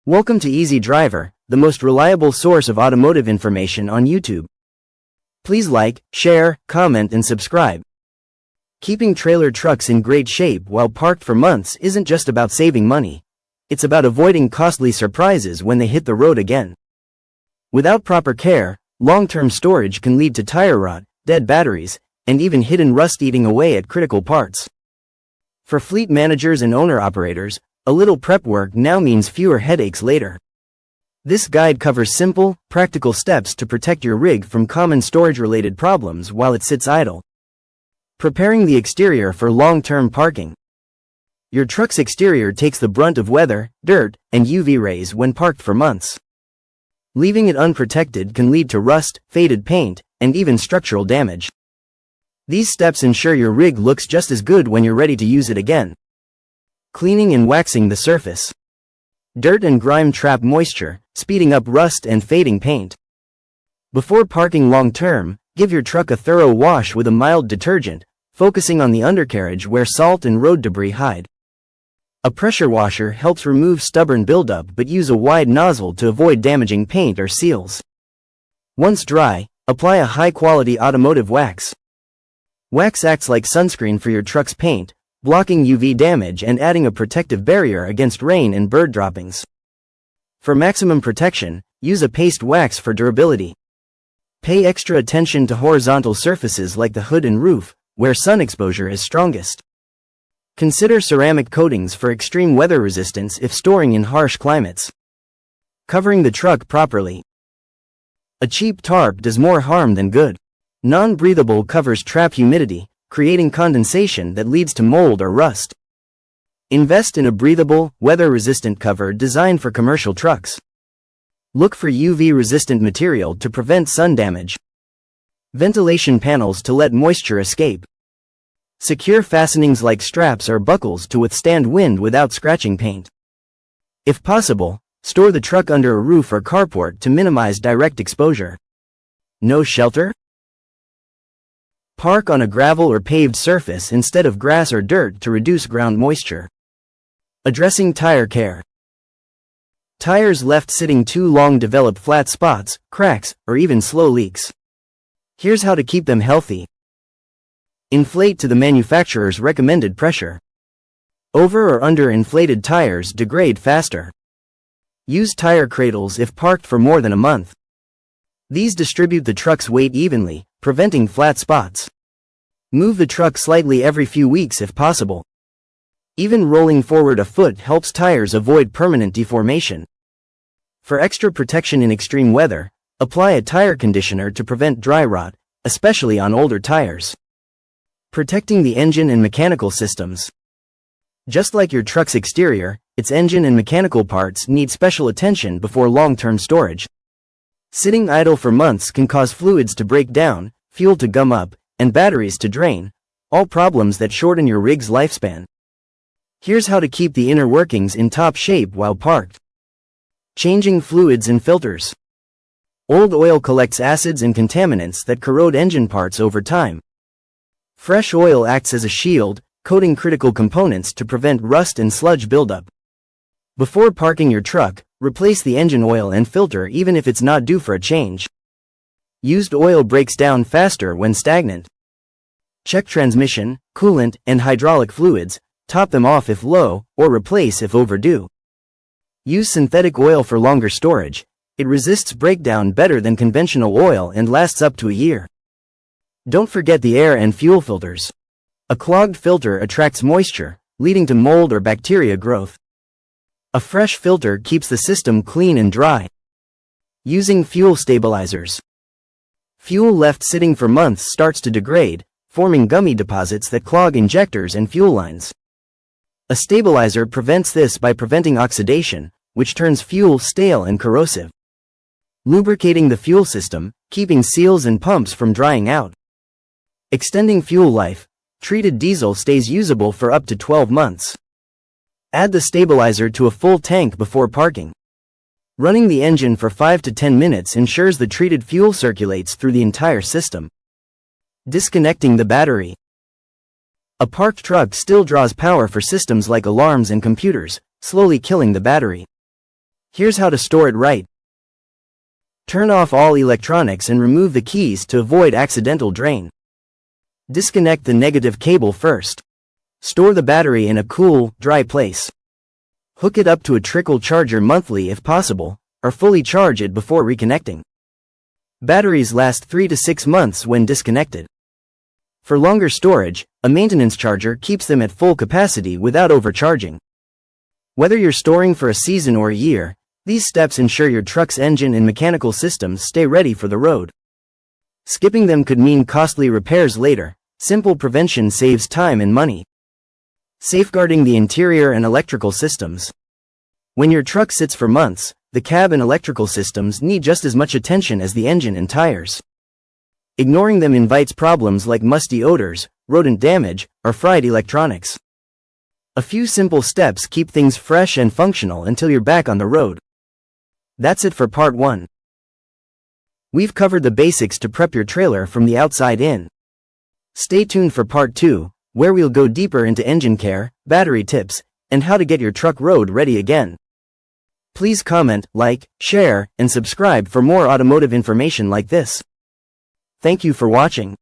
Welcome to Easy Driver, the most reliable source of automotive information on YouTube. Please like, share, comment and subscribe. Keeping trailer trucks in great shape while parked for months isn't just about saving money. It's about avoiding costly surprises when they hit the road again. Without proper care, long-term storage can lead to tire rot, dead batteries, and even hidden rust eating away at critical parts. For fleet managers and owner-operators, a little prep work now means fewer headaches later. This guide covers simple, practical steps to protect your rig from common storage-related problems while it sits idle. Preparing the exterior for long-term parking. Your truck's exterior takes the brunt of weather, dirt, and UV rays when parked for months. Leaving it unprotected can lead to rust, faded paint, and even structural damage. These steps ensure your rig looks just as good when you're ready to use it again. Cleaning and waxing the surface. Dirt and grime trap moisture, speeding up rust and fading paint. Before parking long-term, give your truck a thorough wash with a mild detergent, focusing on the undercarriage where salt and road debris hide. A pressure washer helps remove stubborn buildup, but use a wide nozzle to avoid damaging paint or seals. Once dry, apply a high-quality automotive wax. Wax acts like sunscreen for your truck's paint, blocking UV damage and adding a protective barrier against rain and bird droppings. For maximum protection, use a paste wax for durability. Pay extra attention to horizontal surfaces like the hood and roof, where sun exposure is strongest. Consider ceramic coatings for extreme weather resistance if storing in harsh climates. Covering the truck properly. A cheap tarp does more harm than good. Non-breathable covers trap humidity, creating condensation that leads to mold or rust. Invest in a breathable, weather-resistant cover designed for commercial trucks. Look for UV-resistant material to prevent sun damage. Ventilation panels to let moisture escape. Secure fastenings like straps or buckles to withstand wind without scratching paint. If possible, store the truck under a roof or carport to minimize direct exposure. No shelter? Park on a gravel or paved surface instead of grass or dirt to reduce ground moisture. Addressing tire care. Tires left sitting too long develop flat spots, cracks, or even slow leaks. Here's how to keep them healthy. Inflate to the manufacturer's recommended pressure. Over or under inflated tires degrade faster. Use tire cradles if parked for more than a month. These distribute the truck's weight evenly, preventing flat spots. Move the truck slightly every few weeks if possible. Even rolling forward a foot helps tires avoid permanent deformation. For extra protection in extreme weather, apply a tire conditioner to prevent dry rot, especially on older tires. Protecting the engine and mechanical systems. Just like your truck's exterior, its engine and mechanical parts need special attention before long-term storage. Sitting idle for months can cause fluids to break down, fuel to gum up, and batteries to drain, all problems that shorten your rig's lifespan. Here's how to keep the inner workings in top shape while parked. Changing fluids and filters. Old oil collects acids and contaminants that corrode engine parts over time. Fresh oil acts as a shield, coating critical components to prevent rust and sludge buildup. Before parking your truck, replace the engine oil and filter even if it's not due for a change. Used oil breaks down faster when stagnant. Check transmission, coolant, and hydraulic fluids, top them off if low, or replace if overdue. Use synthetic oil for longer storage. It resists breakdown better than conventional oil and lasts up to a year. Don't forget the air and fuel filters. A clogged filter attracts moisture, leading to mold or bacteria growth. A fresh filter keeps the system clean and dry. Using fuel stabilizers. Fuel left sitting for months starts to degrade, forming gummy deposits that clog injectors and fuel lines. A stabilizer prevents this by preventing oxidation, which turns fuel stale and corrosive. Lubricating the fuel system, keeping seals and pumps from drying out. Extending fuel life. Treated diesel stays usable for up to 12 months. Add the stabilizer to a full tank before parking. Running the engine for 5 to 10 minutes ensures the treated fuel circulates through the entire system. Disconnecting the battery. A parked truck still draws power for systems like alarms and computers, slowly killing the battery. Here's how to store it right. Turn off all electronics and remove the keys to avoid accidental drain. Disconnect the negative cable first. Store the battery in a cool, dry place. Hook it up to a trickle charger monthly if possible, or fully charge it before reconnecting. Batteries last 3 to 6 months when disconnected. For longer storage, a maintenance charger keeps them at full capacity without overcharging. Whether you're storing for a season or a year, these steps ensure your truck's engine and mechanical systems stay ready for the road. Skipping them could mean costly repairs later. Simple prevention saves time and money. Safeguarding the interior and electrical systems. When your truck sits for months, the cab and electrical systems need just as much attention as the engine and tires. Ignoring them invites problems like musty odors, rodent damage, or fried electronics. A few simple steps keep things fresh and functional until you're back on the road. That's it for part 1. We've covered the basics to prep your trailer from the outside in. Stay tuned for part 2, where we'll go deeper into engine care, battery tips, and how to get your truck road ready again. Please comment, like, share, and subscribe for more automotive information like this. Thank you for watching.